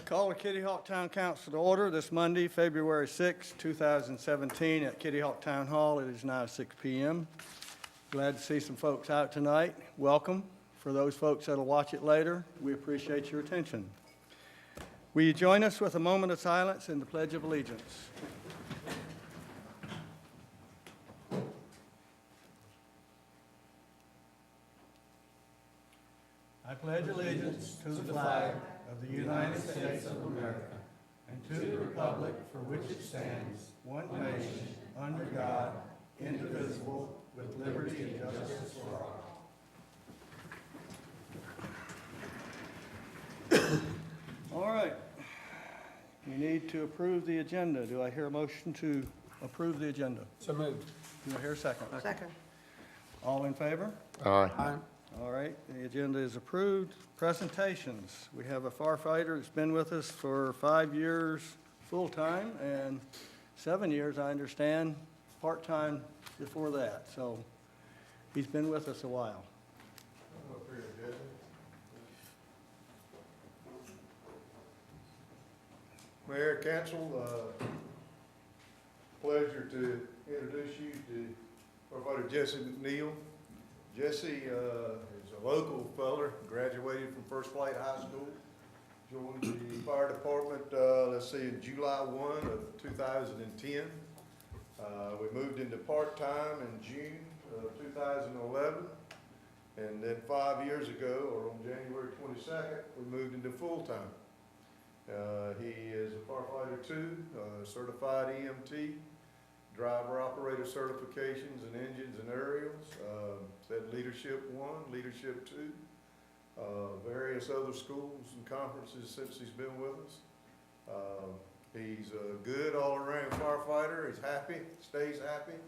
Call the Kitty Hawk Town Council to order this Monday, February 6, 2017 at Kitty Hawk Town Hall. It is now 6 p.m. Glad to see some folks out tonight. Welcome. For those folks that will watch it later, we appreciate your attention. Will you join us with a moment of silence in the Pledge of Allegiance? I pledge allegiance to the flag of the United States of America and to the republic for which it stands, one nation, under God, indivisible, with liberty and justice for all. All right. We need to approve the agenda. Do I hear a motion to approve the agenda? So moved. Do I hear a second? Second. All in favor? Aye. All right, the agenda is approved. Presentations. We have a firefighter that's been with us for 5 years full-time and 7 years, I understand, part-time before that. So he's been with us a while. Mayor, Council, pleasure to introduce you to Firefighter Jesse McNeil. Jesse is a local feller, graduated from First Flight High School, joined the fire department, in July 1 of 2010. We moved into part-time in June of 2011, and then 5 years ago, or on January 22nd, we moved into full-time. He is a firefighter too, certified EMT, driver operator certifications in engines and aerials, said Leadership 1, Leadership 2, various other schools and conferences since he's been with us. He's a good all-around firefighter. He's happy, stays happy,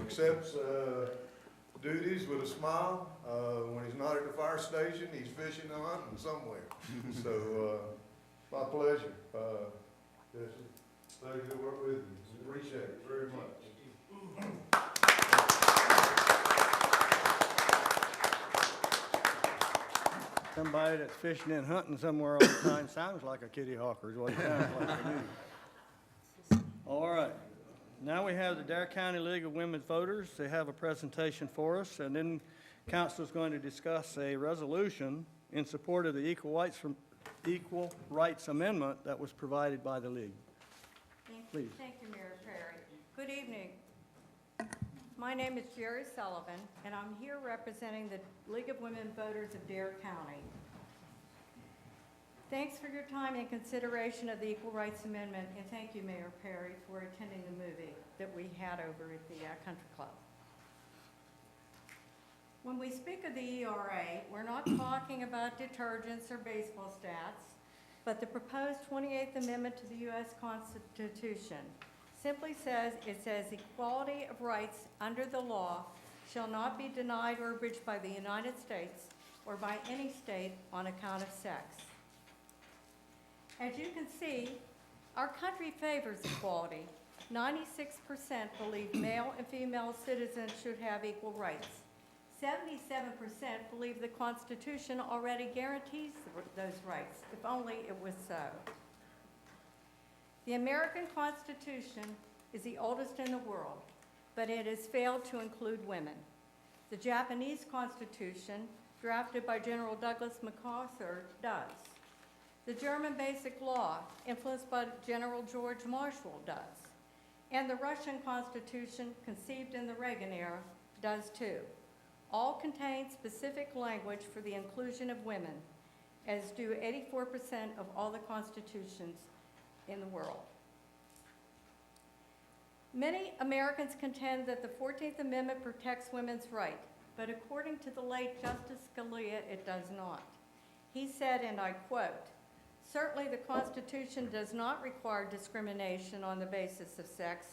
accepts duties with a smile. When he's not at the fire station, he's fishing or hunting somewhere. So, my pleasure, Jesse. Pleasure to work with you. Appreciate it very much. Somebody that's fishing and hunting somewhere all the time sounds like a kitty hawker is what it sounds like to me. All right. Now we have the Dare County League of Women Voters. They have a presentation for us, and then Council is going to discuss a resolution in support of the Equal Rights Amendment that was provided by the League. Please. Thank you, Mayor Perry. Good evening. My name is Jerry Sullivan, and I'm here representing the League of Women Voters of Dare County. Thanks for your time and consideration of the Equal Rights Amendment, and thank you, Mayor Perry, for attending the movie that we had over at the Country Club. When we speak of the ERA, we're not talking about detergents or baseball stats, but the proposed 28th Amendment to the U.S. Constitution simply says, it says, equality of rights under the law shall not be denied or abridged by the United States or by any state on account of sex. As you can see, our country favors equality. 96% believe male and female citizens should have equal rights. 77% believe the Constitution already guarantees those rights, if only it was so. The American Constitution is the oldest in the world, but it has failed to include women. The Japanese Constitution, drafted by General Douglas MacArthur, does. The German Basic Law, influenced by General George Marshall, does. And the Russian Constitution, conceived in the Reagan era, does too. All contain specific language for the inclusion of women, as do 84% of all the constitutions in the world. Many Americans contend that the 14th Amendment protects women's rights, but according to the late Justice Scalia, it does not. He said, and I quote, "Certainly the Constitution does not require discrimination on the basis of sex.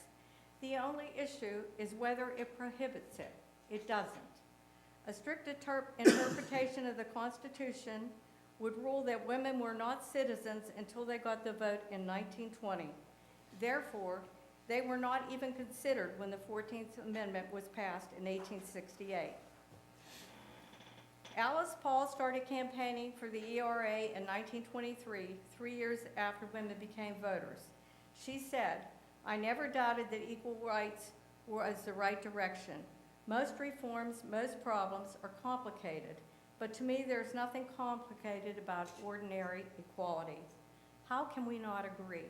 The only issue is whether it prohibits it. It doesn't. A strict interpretation of the Constitution would rule that women were not citizens until they got the vote in 1920. Therefore, they were not even considered when the 14th Amendment was passed in 1868. Alice Paul started campaigning for the ERA in 1923, 3 years after women became voters. She said, "I never doubted that equal rights was the right direction. Most reforms, most problems are complicated, but to me there's nothing complicated about ordinary equality." How can we not agree?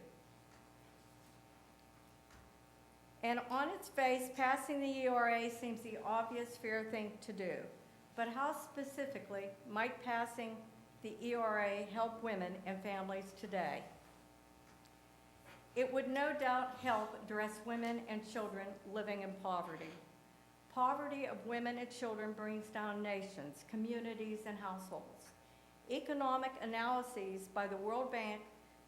And on its face, passing the ERA seems the obvious fair thing to do. But how specifically might passing the ERA help women and families today? It would no doubt help address women and children living in poverty. Poverty of women and children brings down nations, communities, and households. Economic analyses by the World Bank,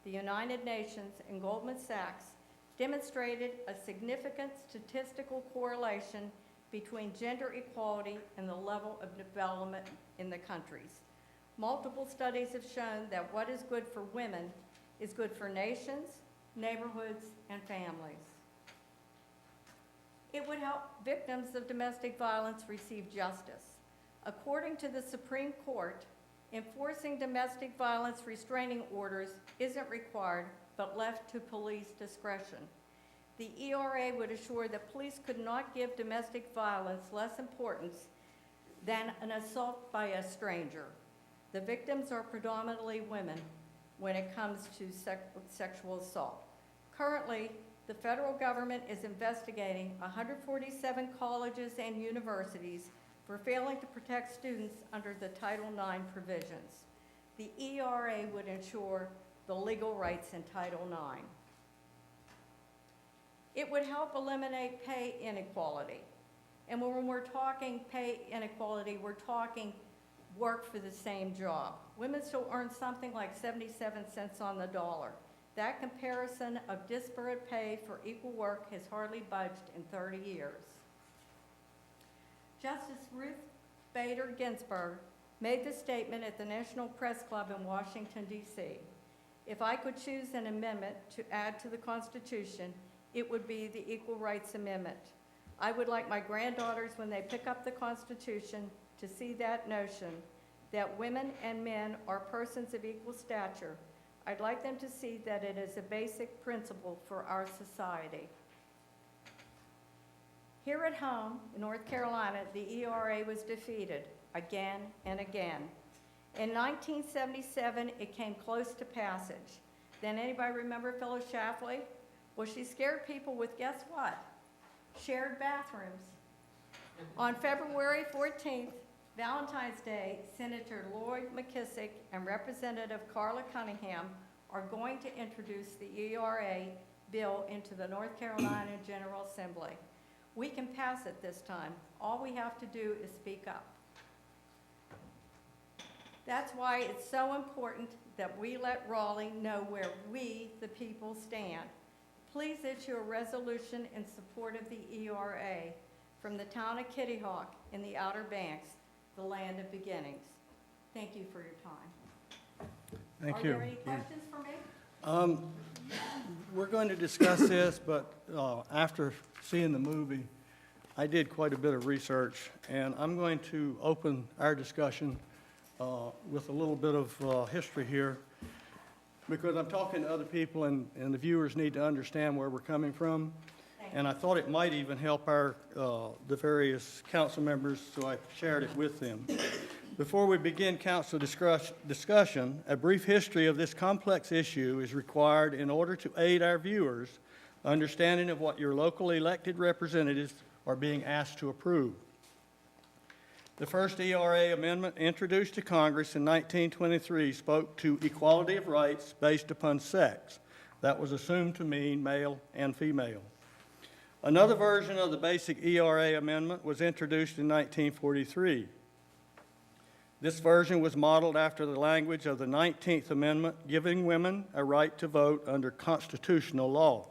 the United Nations, and Goldman Sachs demonstrated a significant statistical correlation between gender equality and the level of development in the countries. Multiple studies have shown that what is good for women is good for nations, neighborhoods, and families. It would help victims of domestic violence receive justice. According to the Supreme Court, enforcing domestic violence restraining orders isn't required, but left to police discretion. The ERA would assure that police could not give domestic violence less importance than an assault by a stranger. The victims are predominantly women when it comes to sexual assault. Currently, the federal government is investigating 147 colleges and universities for failing to protect students under the Title IX provisions. The ERA would ensure the legal rights in Title IX. It would help eliminate pay inequality. And when we're talking pay inequality, we're talking work for the same job. Women still earn something like 77 cents on the dollar. That comparison of disparate pay for equal work has hardly budged in 30 years. Justice Ruth Bader Ginsburg made the statement at the National Press Club in Washington, D.C. "If I could choose an amendment to add to the Constitution, it would be the Equal Rights Amendment. I would like my granddaughters, when they pick up the Constitution, to see that notion that women and men are persons of equal stature. I'd like them to see that it is a basic principle for our society." Here at home, in North Carolina, the ERA was defeated again and again. In 1977, it came close to passage. Then anybody remember Phyllis Schlafly? Well, she scared people with, guess what? Shared bathrooms. On February 14th, Valentine's Day, Senator Lloyd McKissick and Representative Carla Cunningham are going to introduce the ERA bill into the North Carolina General Assembly. We can pass it this time. All we have to do is speak up. That's why it's so important that we let Raleigh know where we, the people, stand. Please issue a resolution in support of the ERA from the town of Kitty Hawk in the Outer Banks, the land of beginnings. Thank you for your time. Thank you. Are there any questions for me? We're going to discuss this, but after seeing the movie, I did quite a bit of research, and I'm going to open our discussion with a little bit of history here, because I'm talking to other people, and the viewers need to understand where we're coming from. And I thought it might even help our the various council members, so I shared it with them. Before we begin council discussion, a brief history of this complex issue is required in order to aid our viewers' understanding of what your locally elected representatives are being asked to approve. The first ERA amendment introduced to Congress in 1923 spoke to equality of rights based upon sex. That was assumed to mean male and female. Another version of the basic ERA amendment was introduced in 1943. This version was modeled after the language of the 19th Amendment, giving women a right to vote under constitutional law.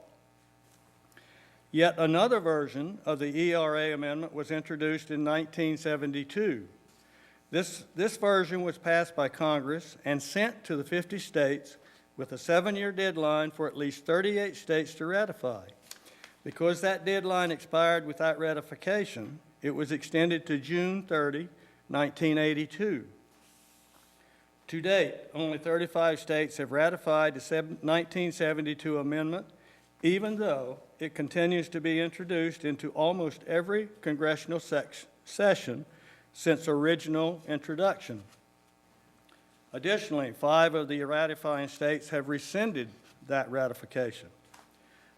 Yet another version of the ERA amendment was introduced in 1972. This version was passed by Congress and sent to the 50 states with a 7-year deadline for at least 38 states to ratify. Because that deadline expired without ratification, it was extended to June 30, 1982. To date, only 35 states have ratified the 1972 amendment, even though it continues to be introduced into almost every congressional session since original introduction. Additionally, 5 of the ratifying states have rescinded that ratification.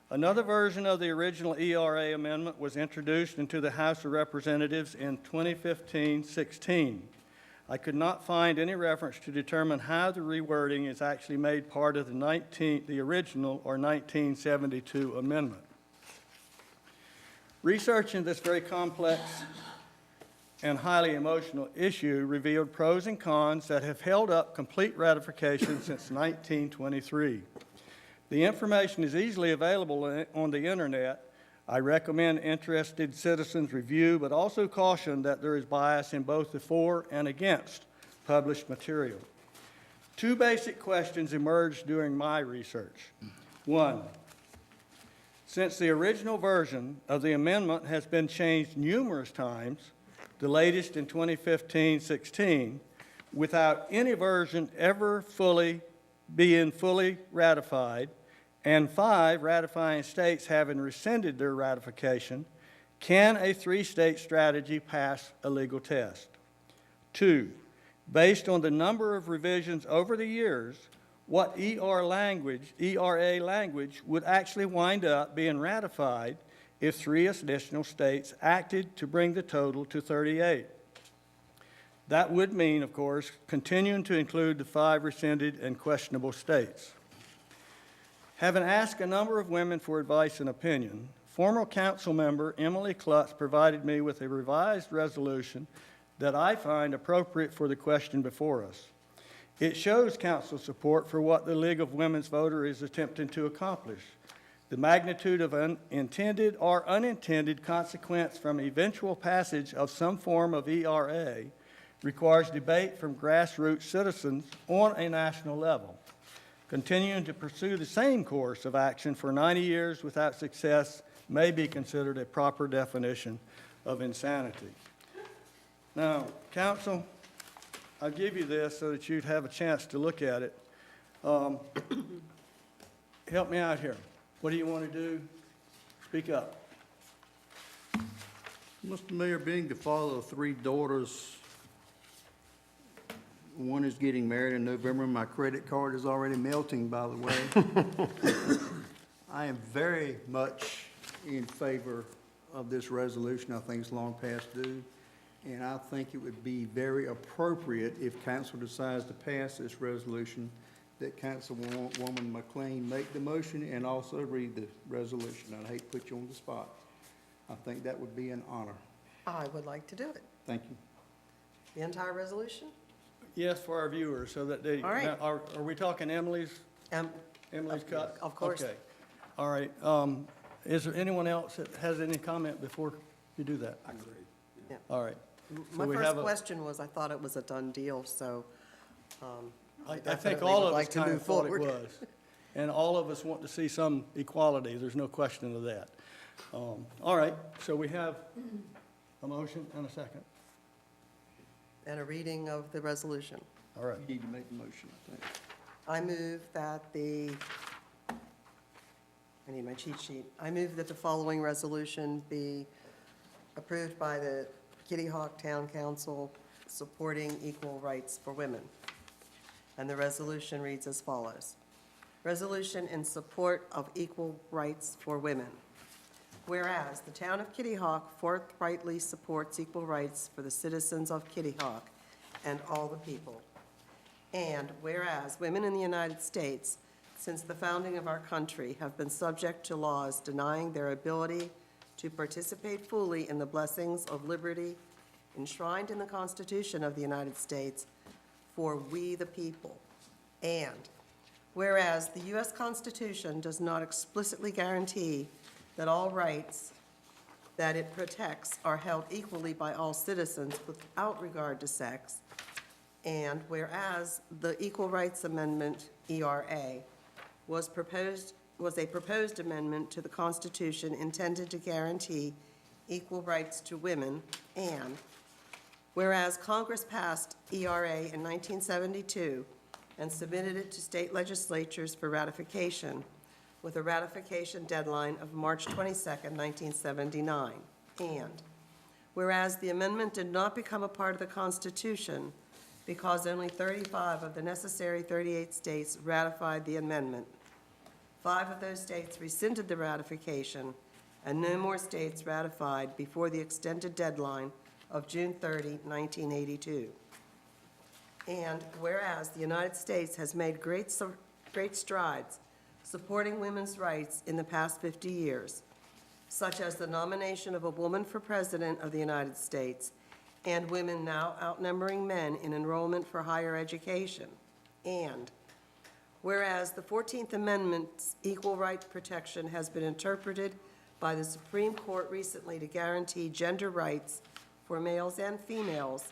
Another version of the original ERA amendment was introduced into the House of Representatives in 2015-16. I could not find any reference to determine how the rewording is actually made part of the original or 1972 amendment. Researching this very complex and highly emotional issue revealed pros and cons that have held up complete ratification since 1923. The information is easily available on the internet. I recommend interested citizens review, but also caution that there is bias in both the for and against published material. 2 basic questions emerged during my research. 1, since the original version of the amendment has been changed numerous times, the latest in 2015-16, without any version ever being fully ratified, and 5 ratifying states having rescinded their ratification, can a 3-state strategy pass a legal test? 2, based on the number of revisions over the years, what ERA language would actually wind up being ratified if 3 additional states acted to bring the total to 38? That would mean, of course, continuing to include the 5 rescinded and questionable states. Having asked a number of women for advice and opinion, former council member Emily Klutz provided me with a revised resolution that I find appropriate for the question before us. It shows council support for what the League of Women's Voters is attempting to accomplish. The magnitude of intended or unintended consequence from eventual passage of some form of ERA requires debate from grassroots citizens on a national level. Continuing to pursue the same course of action for 90 years without success may be considered a proper definition of insanity. Now, council, I'll give you this so that you'd have a chance to look at it. Help me out here. What do you want to do? Speak up. Mr. Mayor, being the father of 3 daughters, one is getting married in November. My credit card is already melting, by the way. I am very much in favor of this resolution. I think it's long past due. And I think it would be very appropriate if council decides to pass this resolution that Councilwoman McLean make the motion and also read the resolution. I'd hate to put you on the spot. I think that would be an honor. I would like to do it. Thank you. The entire resolution? Yes, for our viewers, so that they, All right. now, are we talking Emily's cut? Of course. Okay. All right. Is there anyone else that has any comment before you do that? I agree. Yeah. All right. My So we first have a- question was, I thought it was a done deal, so I think definitely all would of us like to kind of move thought it forward. was. And all of us want to see some equality. There's no question of that. All right. So we have a motion and a second. and a reading of the resolution. All right. You need to make the motion, I think. I move that I need my cheat sheet. I move that the following resolution be approved by the Kitty Hawk Town Council supporting equal rights for women. And the resolution reads as follows. Resolution in support of equal rights for women. Whereas the town of Kitty Hawk forthrightly supports equal rights for the citizens of Kitty Hawk and all the people. And whereas women in the United States, since the founding of our country, have been subject to laws denying their ability to participate fully in the blessings of liberty enshrined in the Constitution of the United States for we the people. And whereas the U.S. Constitution does not explicitly guarantee that all rights that it protects are held equally by all citizens without regard to sex, and whereas the Equal Rights Amendment, ERA, was a proposed amendment to the Constitution intended to guarantee equal rights to women, and Whereas Congress passed ERA in 1972 and submitted it to state legislatures for ratification with a ratification deadline of March 22, 1979. And whereas the amendment did not become a part of the Constitution because only 35 of the necessary 38 states ratified the amendment, 5 of those states rescinded the ratification, and no more states ratified before the extended deadline of June 30, 1982. And whereas the United States has made great strides supporting women's rights in the past 50 years, such as the nomination of a woman for President of the United States and women now outnumbering men in enrollment for higher education. And whereas the 14th Amendment's equal right protection has been interpreted by the Supreme Court recently to guarantee gender rights for males and females,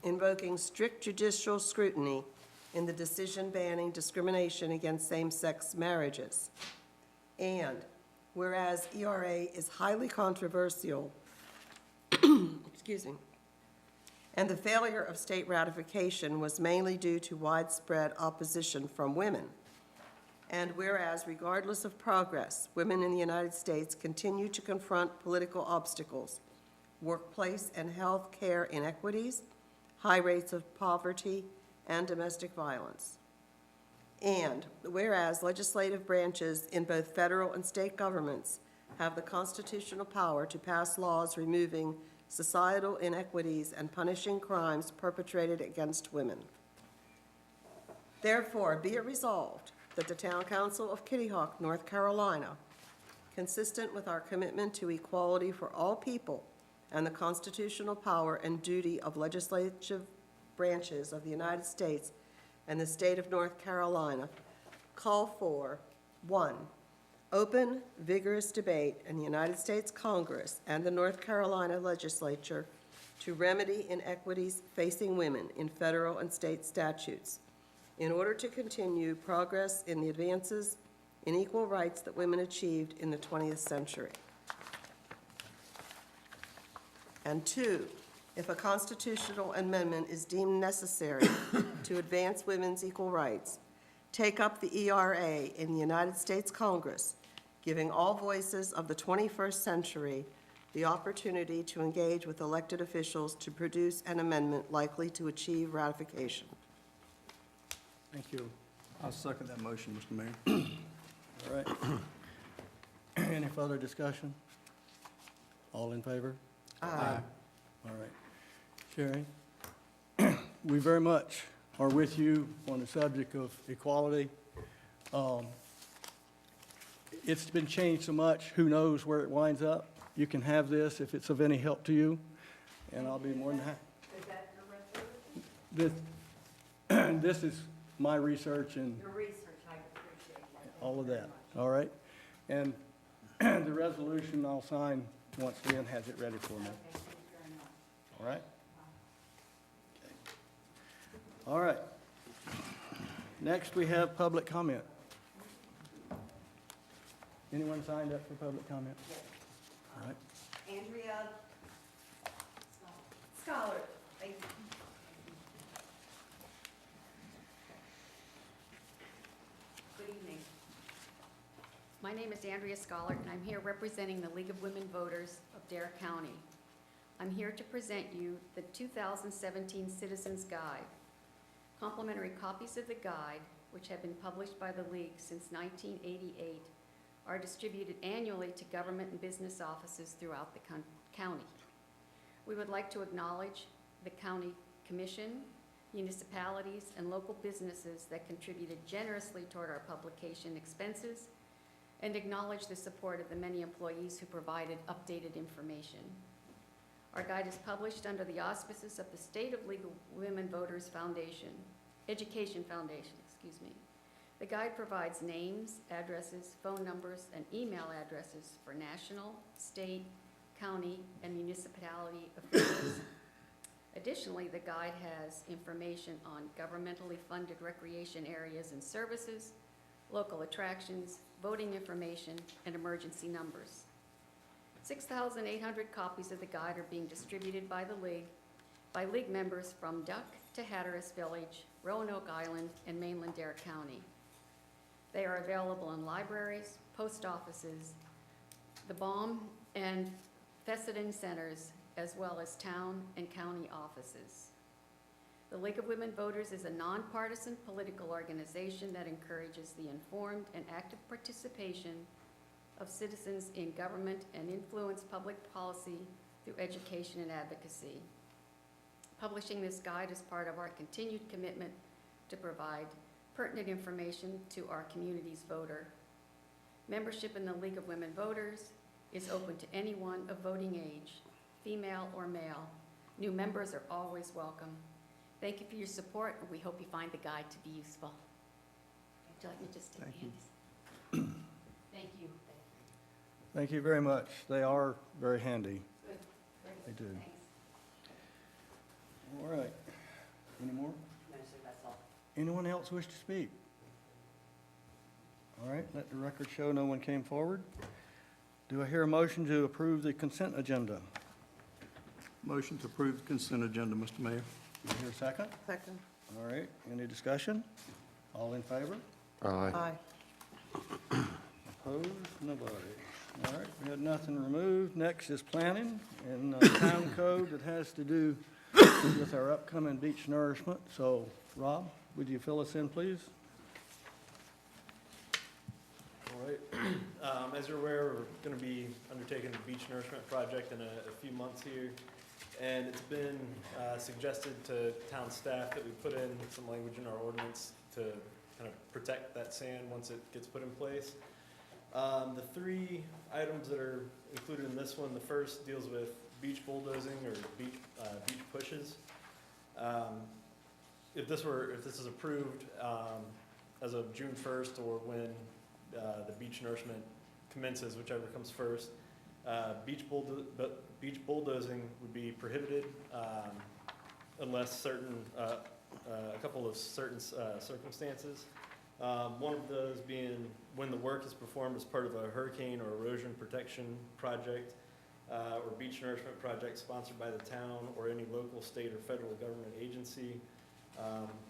invoking strict judicial scrutiny in the decision banning discrimination against same-sex marriages. And whereas ERA is highly controversial, excuse me, and the failure of state ratification was mainly due to widespread opposition from women. And whereas, regardless of progress, women in the United States continue to confront political obstacles, workplace and health care inequities, high rates of poverty, and domestic violence. And whereas legislative branches in both federal and state governments have the constitutional power to pass laws removing societal inequities and punishing crimes perpetrated against women. Therefore, be it resolved that the Town Council of Kitty Hawk, North Carolina, consistent with our commitment to equality for all people and the constitutional power and duty of legislative branches of the United States and the state of North Carolina, call for, 1, open, vigorous debate in the United States Congress and the North Carolina legislature to remedy inequities facing women in federal and state statutes in order to continue progress in the advances in equal rights that women achieved in the 20th century. And 2, if a constitutional amendment is deemed necessary to advance women's equal rights, take up the ERA in the United States Congress, giving all voices of the 21st century the opportunity to engage with elected officials to produce an amendment likely to achieve ratification. Thank you. I'll second that motion, Mr. Mayor. All right. Any further discussion? All in favor? Aye. All right. Sherry, we very much are with you on the subject of equality. It's been changed so much, who knows where it winds up. You can have this if it's of any help to you, and I'll be more than happy. Is that your resolution? This is my research and Your research, I appreciate that. all of that, all right? And the resolution I'll sign once Lynn has it ready for me, Okay, thank you very much. all right? All right. Next, we have public comment. Anyone signed up for public comment? All right. Andrea Scholar, thank you. Good evening. My name is Andrea Scholar, and I'm here representing the League of Women Voters of Dare County. I'm here to present you the 2017 Citizens Guide. Complimentary copies of the guide, which have been published by the League since 1988, are distributed annually to government and business offices throughout the county. We would like to acknowledge the county commission, municipalities, and local businesses that contributed generously toward our publication expenses, and acknowledge the support of the many employees who provided updated information. Our guide is published under the auspices of the State of League of Women Voters Education Foundation, excuse me. The guide provides names, addresses, phone numbers, and email addresses for national, state, county, and municipality officials. Additionally, the guide has information on governmentally funded recreation areas and services, local attractions, voting information, and emergency numbers. 6,800 copies of the guide are being distributed by the League by league members from Duck to Hatteras Village, Roanoke Island, and mainland Dare County. They are available in libraries, post offices, the Baum and Fessenden centers, as well as town and county offices. The League of Women Voters is a nonpartisan political organization that encourages the informed and active participation of citizens in government and influence public policy through education and advocacy. Publishing this guide is part of our continued commitment to provide pertinent information to our community's voter. Membership in the League of Women Voters is open to anyone of voting age, female or male. New members are always welcome. Thank you for your support, and we hope you find the guide to be useful. Would you like me to just take Thank you. hands? Thank you. Thank you very much. They are very handy. Good. Great. They do. Thanks. All right. Any more? No, sir, that's all. Anyone else wish to speak? All right, let the record show no one came forward. Do I hear a motion to approve the consent agenda? Motion to approve the consent agenda, Mr. Mayor. Do I hear a second? Second. All right, any discussion? All in favor? Aye. Opposed? Nobody. All right, we had nothing removed. Next is planning and town code that has to do with our upcoming beach nourishment. So, Rob, would you fill us in, please? All right. As you're aware, we're going to be undertaking the beach nourishment project in a few months here. And it's been suggested to town staff that we put in some language in our ordinance to kind of protect that sand once it gets put in place. The three items that are included in this one, the first deals with beach bulldozing or beach pushes. If this is approved as of June 1st or when the beach nourishment commences, whichever comes first, beach bulldozing would be prohibited unless certain a couple of certain circumstances. One of those being when the work is performed as part of a hurricane or erosion protection project or beach nourishment project sponsored by the town or any local, state, or federal government agency.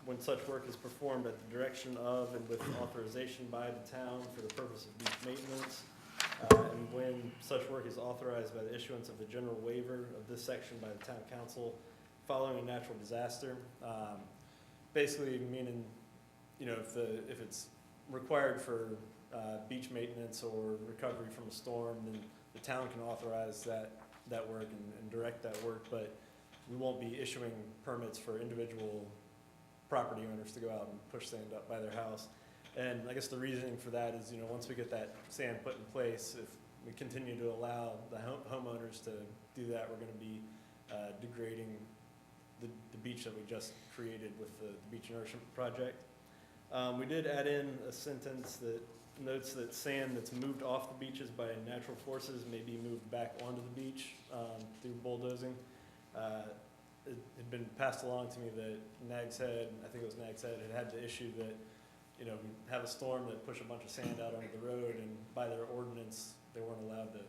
When such work is performed at the direction of and with authorization by the town for the purpose of beach maintenance, and when such work is authorized by the issuance of the general waiver of this section by the town council following a natural disaster. Basically meaning, you know, if it's required for beach maintenance or recovery from a storm, then the town can authorize that work and direct that work, but we won't be issuing permits for individual property owners to go out and push sand up by their house. And I guess the reasoning for that is, you know, once we get that sand put in place, if we continue to allow the homeowners to do that, we're going to be degrading the beach that we just created with the beach nourishment project. We did add in a sentence that notes that sand that's moved off the beaches by natural forces may be moved back onto the beach through bulldozing. It had been passed along to me that Nags Head, I think it was Nags Head, had the issue that, you know, we have a storm that push a bunch of sand out onto the road, and by their ordinance, they weren't allowed to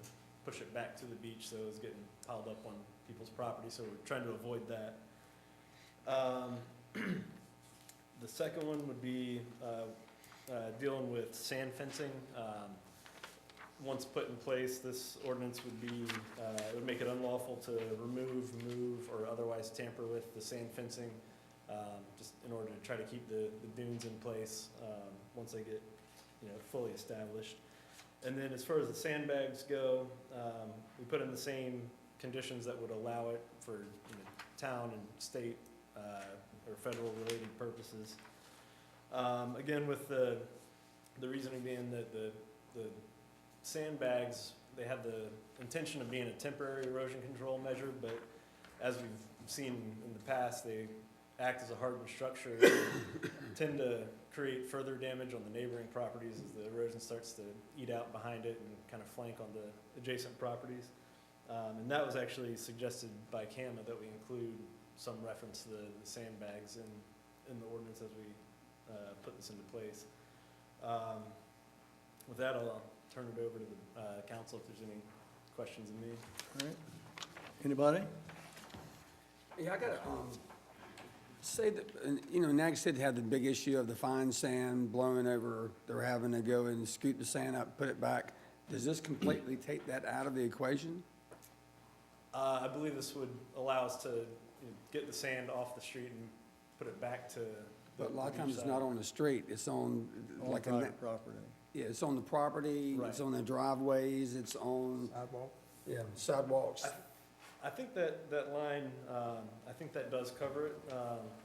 push it back to the beach, so it was getting piled up on people's property, so we're trying to avoid that. The second one would be dealing with sand fencing. Once put in place, this ordinance would be, it would make it unlawful to remove, move, or otherwise tamper with the sand fencing, just in order to try to keep the dunes in place once they get, you know, fully established. And then as far as the sandbags go, we put in the same conditions that would allow it for, you know, town and state or federal related purposes. Again, with the reasoning being that the sandbags, they have the intention of being a temporary erosion control measure, but as we've seen in the past, they act as a hardened structure and tend to create further damage on the neighboring properties as the erosion starts to eat out behind it and kind of flank on the adjacent properties. And that was actually suggested by CAMA that we include some reference to the sandbags in the ordinance as we put this into place. With that, I'll turn it over to the council if there's any questions of me. All right. Anybody? Yeah, I gotta, say that, you know, Nag City had the big issue of the fine sand blowing over. They're having to go and scoot the sand up, put it back. Does this completely take that out of the equation? I believe this would allow us to get the sand off the street and put it back to the But a lot of beach times it's side. not on the street, it's on, On like, private property. yeah, it's on the property, it's Right. on the driveways, it's on. Sidewalk? Yeah, sidewalks. I think that line, I think that does cover it,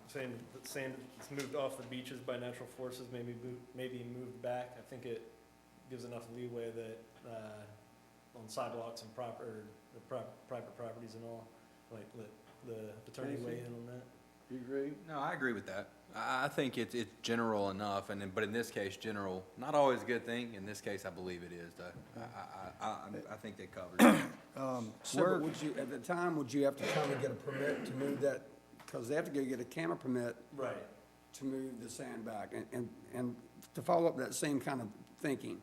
saying that sand that's moved off the beaches by natural forces maybe moved back. I think it gives enough leeway that, on sidewalks and private properties and all, like, let the attorney weigh in on that. You agree? No, I agree with that. I think it's general enough, but in this case, general, not always a good thing. In this case, I believe it is, though. I think they covered it. So, but would you, at the time, would you have to come and get a permit to move that, because they have to go get a camera permit Right. to move the sand back? And to follow up that same kind of thinking,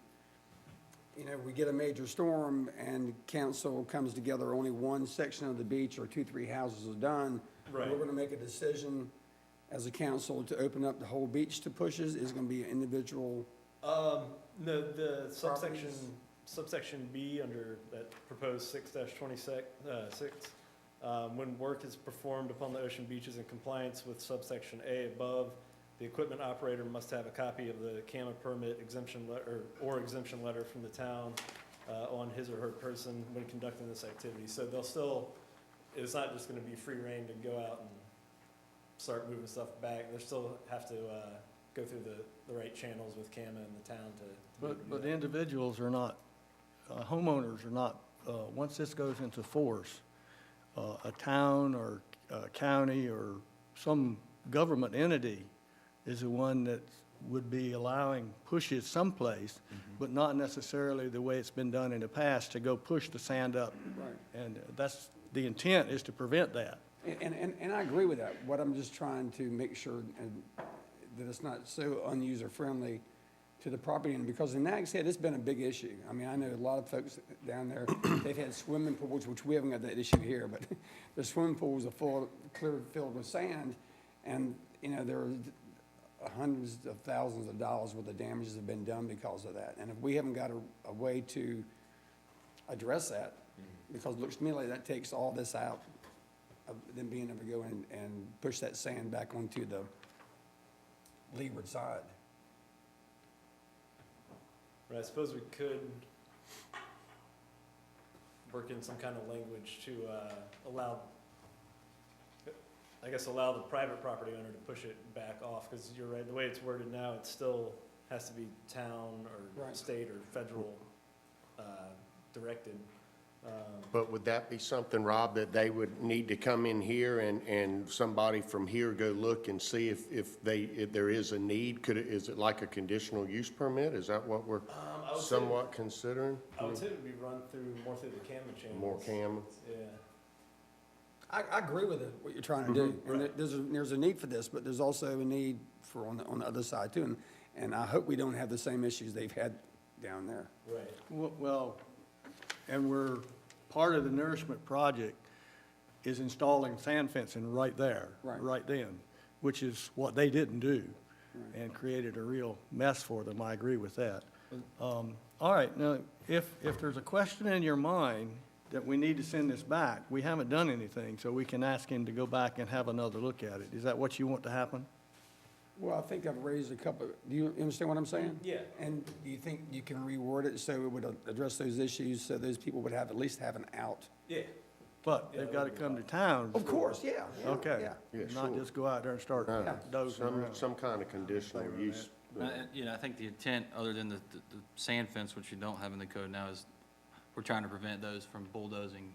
you know, we get a major storm and council comes together, only one section of the beach or 2, 3 houses are done. Right. We're gonna make a decision as a council to open up the whole beach to pushes, is gonna be an individual. No, the Properties. subsection B under that proposed 6-26, when work is performed upon the ocean beaches in compliance with subsection A above, the equipment operator must have a copy of the CAMA permit exemption letter, or exemption letter from the town, on his or her person when conducting this activity. So they'll still, it's not just gonna be free reign to go out and start moving stuff back. They still have to, go through the right channels with CAMA and the town to. But individuals are not, homeowners are not, once this goes into force, a town or a county or some government entity is the one that would be allowing pushes someplace, but not necessarily the way it's been done in the past, to go push the sand up. Right. And that's, the intent is to prevent that. And I agree with that. What I'm just trying to make sure that it's not so unuser-friendly to the property, and because in Nag's Head, it's been a big issue. I mean, I know a lot of folks down there, they've had swimming pools, which we haven't got that issue here, but the swimming pools are filled with sand, and, you know, there are hundreds of thousands of dollars worth of damages have been done because of that. And if we haven't got a way to address that, because it looks to me like that takes all this out of them being able to go in and push that sand back onto the leeward side. Right, I suppose we could work in some kind of language to allow the private property owner to push it back off, because you're right, the way it's worded now, it still has to be town or Right. state or federal directed. But would that be something, Rob, that they would need to come in here and somebody from here go look and see if there is a need? Is it like a conditional use permit? Is that what we're I would say- somewhat considering? I would say it would be run more through the CAMA channels. More CAM? Yeah. I agree with it, what you're trying to do. And Right. there's a need for this, but there's also a need for on the other side too. And I hope we don't have the same issues they've had down there. Right. Well, and part of the Nourishment project is installing sand fencing right there, Right. right then, which is what they didn't do, and created a real mess for them. I agree with that. All right, now, if there's a question in your mind that we need to send this back, we haven't done anything, so we can ask him to go back and have another look at it. Is that what you want to happen? Well, I think I've raised a couple, do you understand what I'm saying? Yeah. And do you think you can reword it so it would address those issues, so those people would have, at least have an out? Yeah. But they've got to come to town. Of course, yeah. Okay. Yeah, Not sure. just go out there and start dozing around. Some kind of conditional use. You know, I think the intent, other than the sand fence, which you don't have in the code now, is we're trying to prevent those from bulldozing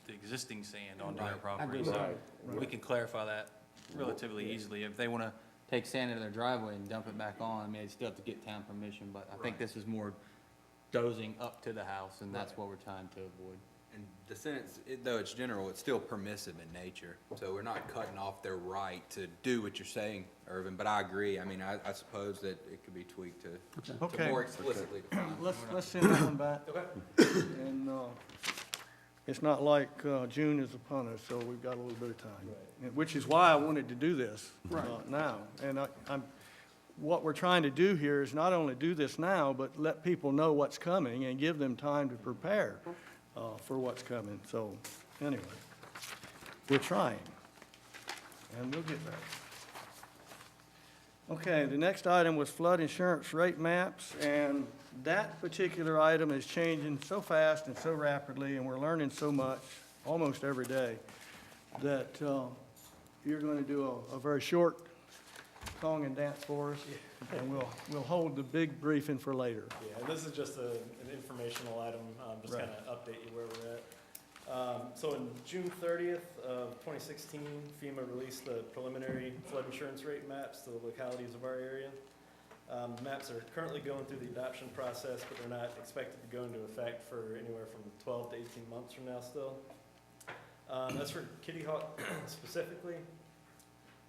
the existing sand onto their property. So we can clarify that relatively easily. If they want to take sand into their driveway and dump it back on, I mean, they still have to get town permission, but I think this is more dozing up to the house, and that's what we're trying to avoid. And the sentence, though it's general, it's still permissive in nature. So we're not cutting off their right to do what you're saying, Irvin, but I agree. I mean, I suppose that it could be tweaked to Okay. more explicitly define. Let's send that one back. Okay. And It's not like June is upon us, so we've got a little bit of time. Right. And which is why I wanted to do this now. And what we're trying to do here is not only do this now, but let people know what's coming and give them time to prepare for what's coming. So, anyway, we're trying, and we'll get there. Okay, the next item was flood insurance rate maps, and that particular item is changing so fast and so rapidly, and we're learning so much, almost every day, that you're going to do a very short song and dance for us, and we'll hold the big briefing for later. Yeah, and this is just an informational item, just Right. kind of update you where we're at. So on June 30th of 2016, FEMA released the preliminary flood insurance rate maps to the localities of our area. The maps are currently going through the adoption process, but they're not expected to go into effect for anywhere from 12 to 18 months from now still. As for Kitty Hawk specifically,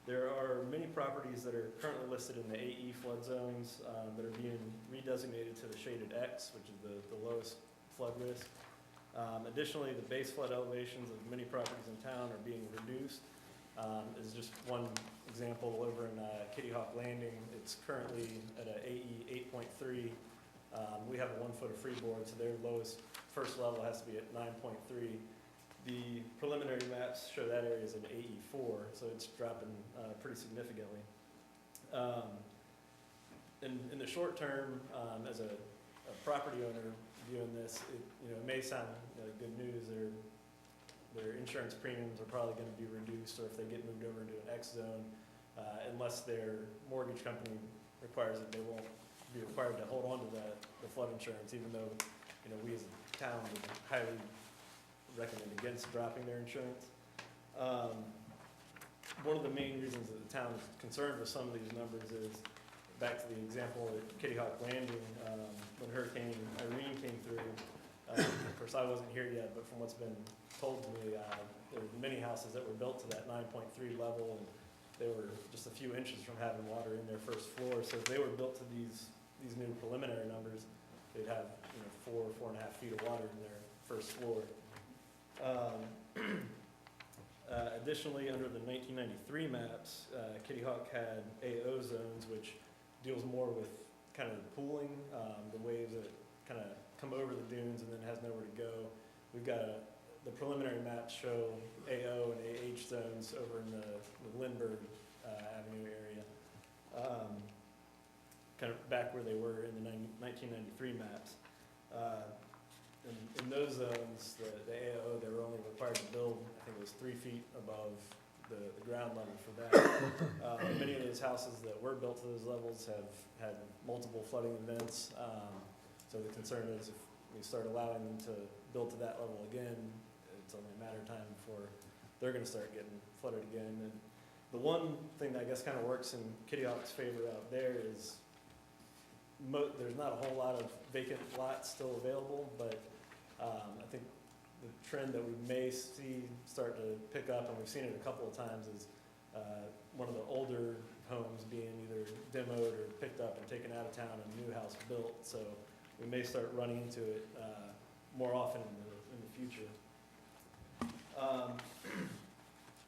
there are many properties that are currently listed in the AE flood zones that are being redesignated to the shaded X, which is the lowest flood risk. Additionally, the base flood elevations of many properties in town are being reduced. Is just one example over in Kitty Hawk Landing. It's currently at a AE 8.3. We have a 1 foot of freeboard, so their lowest first level has to be at 9.3. The preliminary maps show that area is an AE 4, so it's dropping pretty significantly. In the short term, as a property owner viewing this, it may sound like good news. Their insurance premiums are probably going to be reduced, or if they get moved over into an X zone, unless their mortgage company requires it, they won't be required to hold on to the flood insurance, even though we as a town would highly recommend against dropping their insurance. One of the main reasons that the town is concerned with some of these numbers is, back to the example at Kitty Hawk Landing, when Hurricane Irene came through. Of course, I wasn't here yet, but from what's been told to me, there were many houses that were built to that 9.3 level, and they were just a few inches from having water in their first floor. So if they were built to these new preliminary numbers, they'd have 4.5 feet of water in their first floor. Additionally, under the 1993 maps, Kitty Hawk had AO zones, which deals more with kind of the pooling, the waves that kind of come over the dunes and then has nowhere to go. We've got the preliminary maps show AO and AH zones over in the Lindbergh Avenue area, kind of back where they were in the 1993 maps. In those zones, the AO, they were only required to build, I think it was 3 feet above the ground level for that. Many of those houses that were built to those levels have had multiple flooding events. So the concern is if we start allowing them to build to that level again, it's only a matter of time before they're going to start getting flooded again. And the one thing that I guess kind of works in Kitty Hawk's favor out there is there's not a whole lot of vacant lots still available, but I think the trend that we may see start to pick up, and we've seen it a couple of times, is one of the older homes being either demoed or picked up and taken out of town and a new house built. So we may start running into it more often in the future.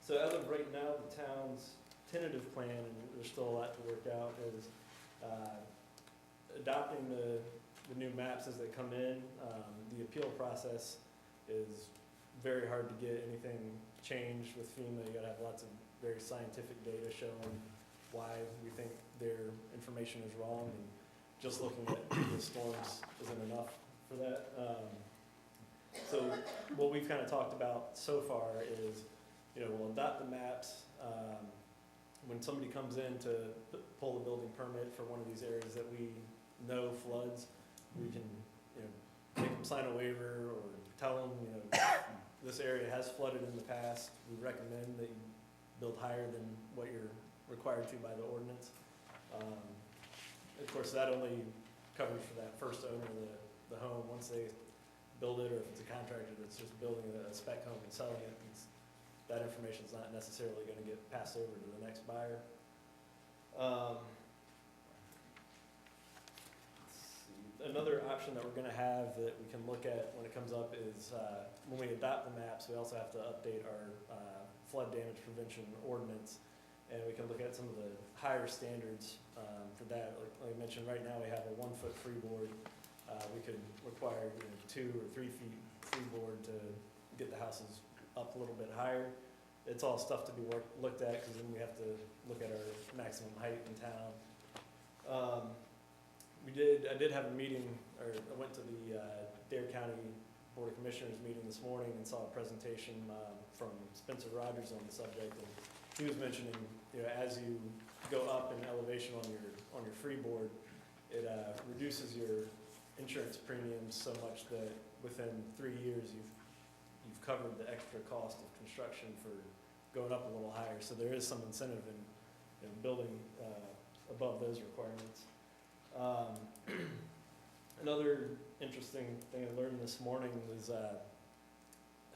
So as of right now, the town's tentative plan, and there's still a lot to work out, is adopting the new maps as they come in. The appeal process is very hard to get anything changed with FEMA. You gotta have lots of very scientific data showing why we think their information is wrong, and just looking at the storms isn't enough for that. So what we've kind of talked about so far is, we'll adopt the maps. When somebody comes in to pull a building permit for one of these areas that we know floods, we can, make them sign a waiver or tell them, this area has flooded in the past. We recommend that you build higher than what you're required to by the ordinance. Of course, that only covers for that first owner of the home. Once they build it, or if it's a contractor that's just building a spec home and selling it, that information is not necessarily going to get passed over to the next buyer. Let's see. Another option that we're gonna have that we can look at when it comes up is, when we adopt the maps, we also have to update our flood damage prevention ordinance. And we can look at some of the higher standards for that. Like I mentioned, right now we have a 1-foot freeboard. We could require 2 or 3 feet freeboard to get the houses up a little bit higher. It's all stuff to be looked at, because then we have to look at our maximum height in town. I did have a meeting, or I went to the Dare County Board of Commissioners meeting this morning and saw a presentation from Spencer Rogers on the subject. And he was mentioning, as you go up in elevation on your freeboard, it reduces your insurance premiums so much that within 3 years you've covered the extra cost of construction for going up a little higher. So there is some incentive in building above those requirements. Another interesting thing I learned this morning was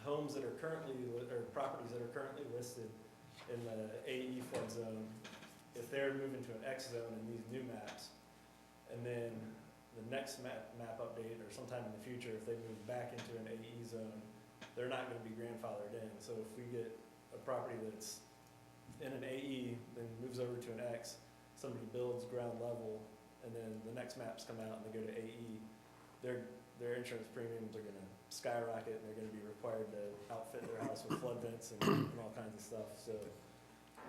homes that are currently, or properties that are currently listed in the AE flood zone, if they're moving to an X zone in these new maps, and then the next map update, or sometime in the future, if they move back into an AE zone, they're not gonna be grandfathered in. So if we get a property that's in an AE, then moves over to an X, somebody builds ground level, and then the next maps come out and they go to AE, their insurance premiums are gonna skyrocket, and they're gonna be required to outfit their house with flood vents and all kinds of stuff. So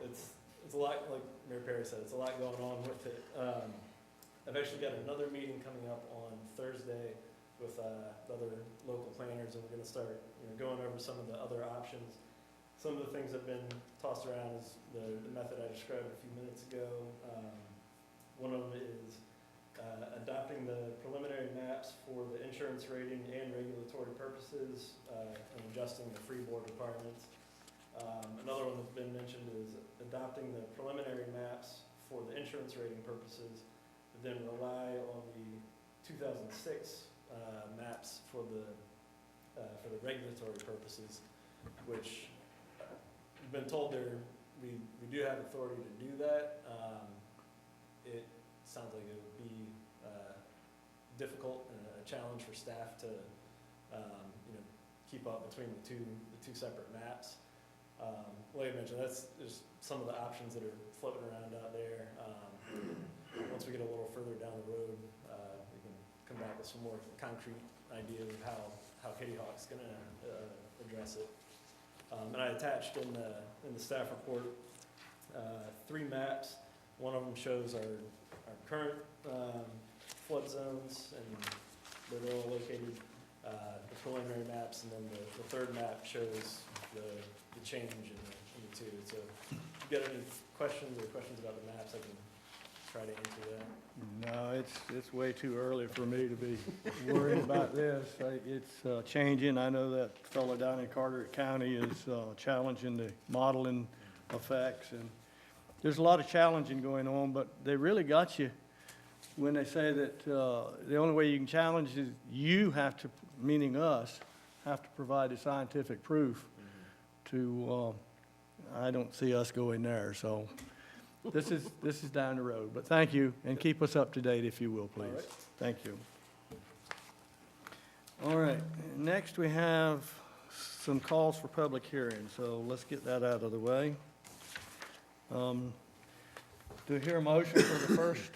it's a lot, like Mayor Perry said, it's a lot going on with it. I've actually got another meeting coming up on Thursday with the other local planners, and we're gonna start going over some of the other options. Some of the things that have been tossed around is the method I described a few minutes ago. One of them is adopting the preliminary maps for the insurance rating and regulatory purposes, and adjusting the freeboard requirements. Another one that's been mentioned is adopting the preliminary maps for the insurance rating purposes, but then rely on the 2006 maps for the regulatory purposes, which we've been told we do have authority to do that. It sounds like it would be difficult and a challenge for staff to keep up between the two separate maps. Like I mentioned, that's just some of the options that are floating around out there. Once we get a little further down the road, we can come back with some more concrete ideas of how Kitty Hawk's gonna address it. And I attached in the staff report 3 maps. One of them shows our current flood zones and where they're all located, the preliminary maps, and then the third map shows the change in the two. So if you got any questions about the maps, I can try to answer that. No, it's way too early for me to be worried about this. It's changing. I know that fellow down in Carteret County is challenging the modeling effects, and there's a lot of challenging going on, but they really got you when they say that the only way you can challenge is you have to, meaning us, have to provide the scientific proof to, I don't see us going there, so this is down the road. But thank you, and keep us up to date if you will, please. All right. Thank you. All right, next we have some calls for public hearing, so let's get that out of the way. Do I hear a motion for the first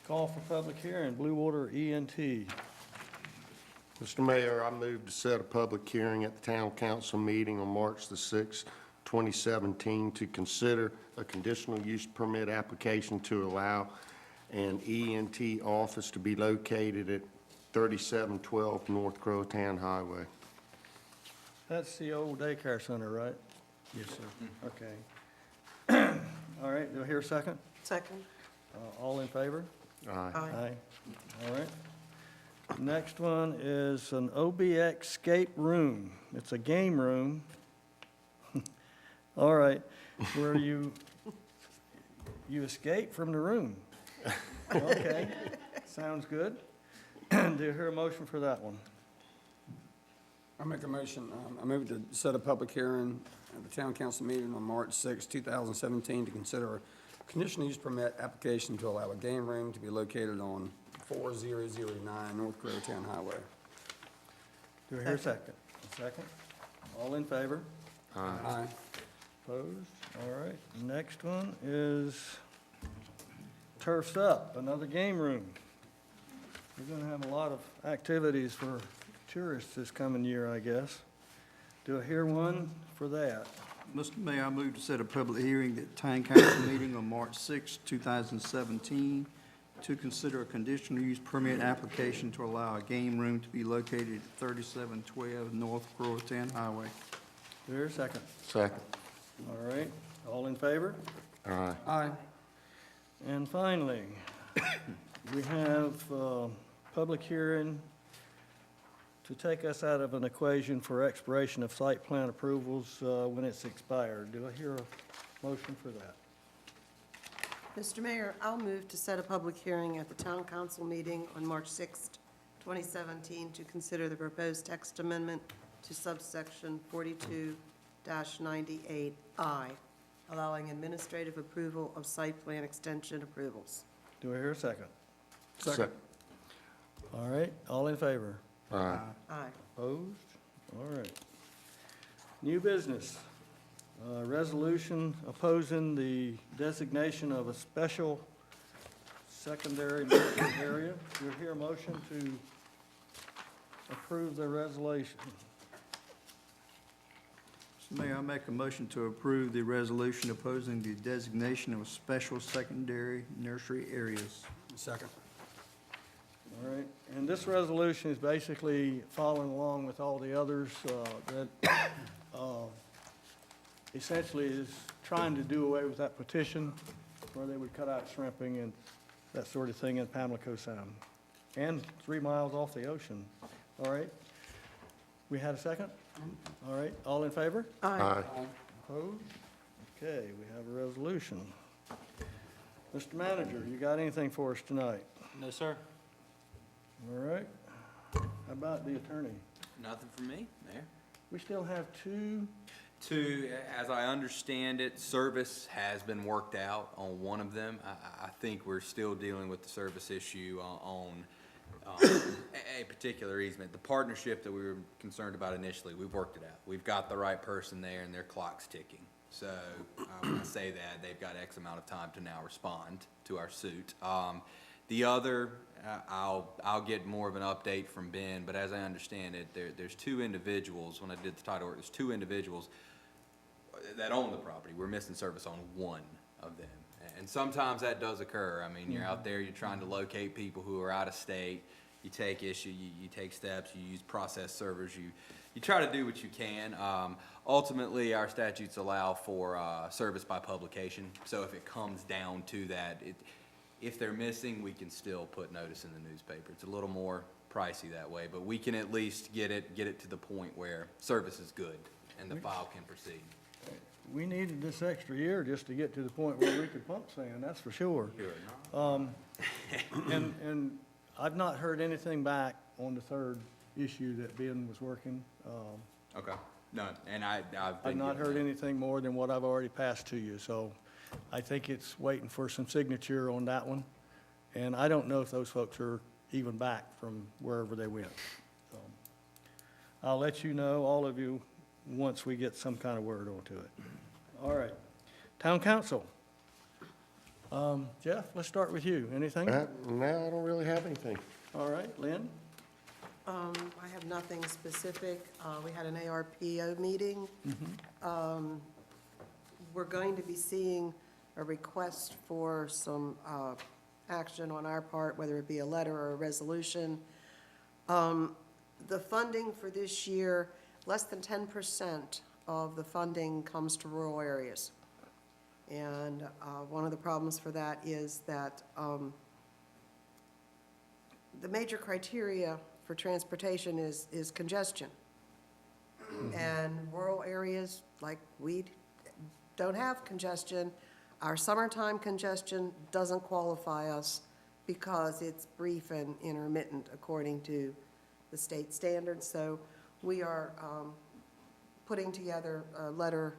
call for public hearing, Blue Water ENT? Mr. Mayor, I move to set a public hearing at the Town Council meeting on March the 6th, 2017, to consider a conditional use permit application to allow an ENT office to be located at 3712 North Crowtown Highway. That's the old daycare center, right? Yes, sir. Okay. All right, do I hear a second? Second. All in favor? Aye. Aye. All right. Next one is an OBX escape room. It's a game room. All right, where you escape from the room. Okay, sounds good. Do you hear a motion for that one? I make a motion, I move to set a public hearing at the Town Council meeting on March 6, 2017, to consider a conditional use permit application to allow a game room to be located on 4009 North Crowtown Highway. Do I hear a second? A second? All in favor? Aye. Opposed? All right. Next one is Turf's Up, another game room. We're gonna have a lot of activities for tourists this coming year, I guess. Do I hear one for that? Mr. Mayor, I move to set a public hearing at Town Council meeting on March 6, 2017, to consider a conditional use permit application to allow a game room to be located at 3712 North Crowtown Highway. Do I hear a second? Second. All right. All in favor? Aye. Aye. And finally, we have public hearing to take us out of an equation for expiration of site plan approvals when it's expired. Do I hear a motion for that? Mr. Mayor, I'll move to set a public hearing at the Town Council meeting on March 6th, 2017, to consider the proposed text amendment to subsection 42-98I, allowing administrative approval of site plan extension approvals. Do I hear a second? Second. All right, all in favor? Aye. Aye. Opposed? All right. New business. Resolution opposing the designation of a special secondary market area. Do I hear a motion to approve the resolution? Mr. Mayor, I make a motion to approve the resolution opposing the designation of special secondary nursery areas. Second. All right, and this resolution is basically following along with all the others that essentially is trying to do away with that petition where they would cut out shrimping and that sort of thing in Pamlico Sound, and 3 miles off the ocean. All right? We had a second? All right, all in favor? Aye. Opposed? Okay, we have a resolution. Mr. Manager, you got anything for us tonight? No, sir. All right. How about the attorney? Nothing from me, Mayor. We still have two. Two, as I understand it, service has been worked out on one of them. I think we're still dealing with the service issue on a particular easement. The partnership that we were concerned about initially, we've worked it out. We've got the right person there and their clock's ticking. So when I say that, they've got X amount of time to now respond to our suit. The other, I'll get more of an update from Ben, but as I understand it, there's two individuals, when I did the title work, there's two individuals that own the property. We're missing service on one of them. And sometimes that does occur. I mean, you're out there, you're trying to locate people who are out of state. You take issue, you take steps, you use process servers, you try to do what you can. Ultimately, our statutes allow for service by publication. So if it comes down to that, if they're missing, we can still put notice in the newspaper. It's a little more pricey that way, but we can at least get it to the point where service is good and the file can proceed. We needed this extra year just to get to the point where we could pump sand, that's for sure. And I've not heard anything back on the third issue that Ben was working. Okay, none, and I've been. I've not given heard that. anything more than what I've already passed to you, so I think it's waiting for some signature on that one. And I don't know if those folks are even back from wherever they went. So I'll let you know, all of you, once we get some kind of word onto it. All right. Town Council. Jeff, let's start with you. Anything? No, I don't really have anything. All right, Lynn? I have nothing specific. We had an ARPO meeting. We're going to be seeing a request for some action on our part, whether it be a letter or a resolution. The funding for this year, less than 10% of the funding comes to rural areas. And one of the problems for that is that the major criteria for transportation is congestion. And rural areas, like we don't have congestion. Our summertime congestion doesn't qualify us because it's brief and intermittent according to the state standards. So we are putting together a letter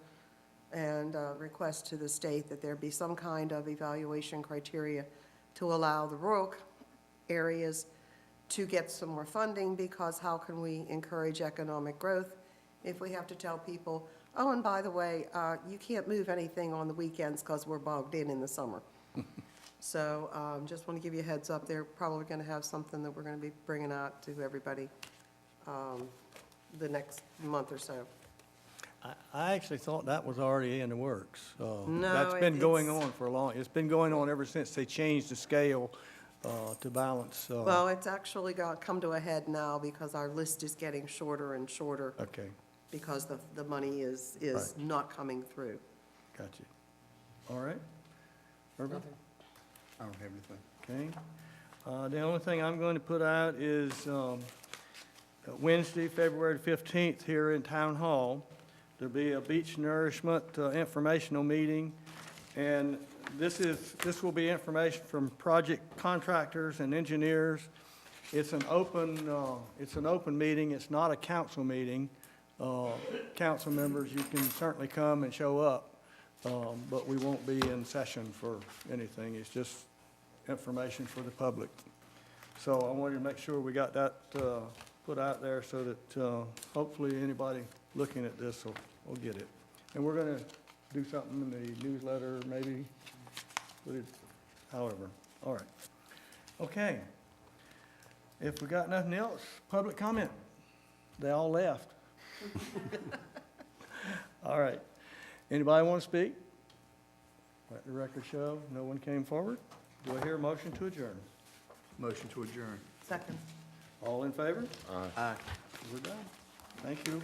and a request to the state that there be some kind of evaluation criteria to allow the rural areas to get some more funding, because how can we encourage economic growth if we have to tell people, oh, and by the way, you can't move anything on the weekends because we're bogged in the summer. So just want to give you a heads up, they're probably going to have something that we're going to be bringing out to everybody the next month or so. I actually thought that was already in the works. No, That's been going it's- on for a long, it's been going on ever since they changed the scale to balance. Well, it's actually come to a head now because our list is getting shorter and shorter Okay, because the money is Right. not coming through. got you. All right. Herbert? I don't have anything. Okay. The only thing I'm going to put out is Wednesday, February 15th, here in Town Hall, there'll be a beach nourishment informational meeting, and this will be information from project contractors and engineers. It's an open meeting, it's not a council meeting. Council members, you can certainly come and show up, but we won't be in session for anything. It's just information for the public. So I wanted to make sure we got that put out there so that hopefully anybody looking at this will get it. And we're going to do something in the newsletter, maybe, put it, however. All right. Okay. If we got nothing else, public comment. They all left. All right. Anybody want to speak? Let the record show, no one came forward. Do I hear a motion to adjourn? Motion to adjourn. Second. All in favor? Aye. We're done. Thank you.